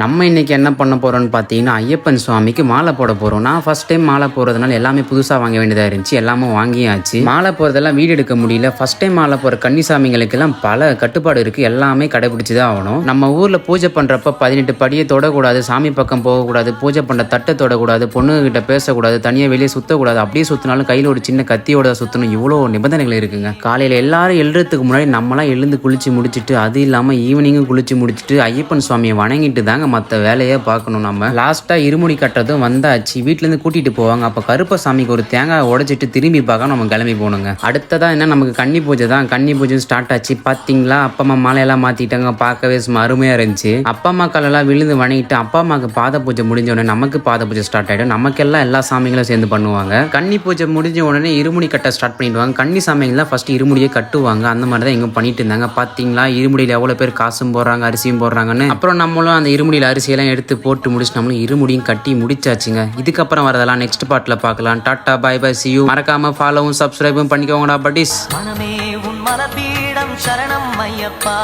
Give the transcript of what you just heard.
நம்ம இன்னைக்கு என்ன பண்ண போறோம்னு பார்த்தீங்கன்னா ஐயப்பன் சுவாமிக்கு மாலை போட போறோம். நான் ஃபர்ஸ்ட் டைம் மாலை போடுறதுனால எல்லாமே புதுசாக வாங்க வேண்டியதாக இருந்துச்சு. எல்லாமே வாங்கியாச்சு. மாலை போகிறதெல்லாம் வீடு எடுக்க முடியல. ஃபர்ஸ்ட் டைம் மாலை போகிற கன்னிசாமிகளுக்கெல்லாம் பல கட்டுப்பாடு இருக்குது. எல்லாமே கடைபிடிச்சி தான் ஆகணும். நம்ம ஊரில் பூஜை பண்ணுறப்ப 18 படியை தொடக்கூடாது, சாமி பக்கம் போகக்கூடாது, பூஜை பண்ணுற தட்டை தொடக்கூடாது, பொண்ணுகிட்ட பேசக்கூடாது, தனியாக வெளியே சுற்றக்கூடாது. அப்படியே சுற்றினாலும் கையில் ஒரு சின்ன கத்தியோட சுற்றணும். இவ்வளோ நிபந்தனைகள் இருக்குங்க. காலையில் எல்லாரும் எழுறதுக்கு முன்னாடி நம்மளாம் எழுந்து குளிச்சு முடிச்சுட்டு, அது இல்லாமல் ஈவினிங்கும் குளிச்சு முடிச்சுட்டு ஐயப்பன் சுவாமியை வணங்கிட்டு தாங்க மற்ற வேலையை பார்க்கணும். நம்ம லாஸ்ட்டாக இருமுடி கட்டுறதும் வந்தாச்சு. வீட்டிலேருந்து கூட்டிகிட்டு போவாங்க. அப்போ கருப்பசாமிக்கு ஒரு தேங்காய் உடைச்சிட்டு திரும்பி பார்க்க நம்ம கிளம்பி போகணுங்க. அடுத்ததான் என்ன, நமக்கு கன்னி பூஜை தான். கன்னி பூஜை ஸ்டார்ட் ஆச்சு. பார்த்தீங்களா, அப்பா அம்மா மாலையெல்லாம் மாற்றிட்டாங்க. பார்க்கவே சும்மா அருமையாக இருந்துச்சு. அப்பா அம்மா காலெல்லாம் விழுந்து வணங்கிட்டு அப்பா அம்மாவுக்கு பாத பூஜை முடிஞ்ச உடனே நமக்கு பாத பூஜை ஸ்டார்ட் ஆகிடும். நமக்கெல்லாம் எல்லா சாமிகளும் சேர்ந்து பண்ணுவாங்க. கன்னி பூஜை முடிஞ்ச உடனே இருமுடி கட்ட ஸ்டார்ட் பண்ணிடுவாங்க. கன்னி சாமிகள்லாம் ஃபர்ஸ்ட் இருமுடியை கட்டுவாங்க. அந்த மாதிரி தான் இங்கே பண்ணிட்டு இருந்தாங்க. பார்த்தீங்களா, இருமுடியில் எவ்வளோ பேர் காசும் போடுறாங்க, அரிசியும் போடுறாங்கன்னு. அப்புறம் நம்மளும் அந்த இருமுடியில் அரிசியெல்லாம் எடுத்து போட்டு முடிச்சு நம்மளும் இருமுடியும் கட்டி முடிச்சாச்சுங்க. இதுக்கப்புறம் வரதெல்லாம் நெக்ஸ்ட் பார்ட்டில் பார்க்கலாம். Tata bye bye, see you. மறக்காம ஃபாலோவும் சப்ஸ்கிரைபும் பண்ணிக்கோங்கடா பட்டிஸ். மனமே உன் மனபீடம் சரணம் ஐயப்பா.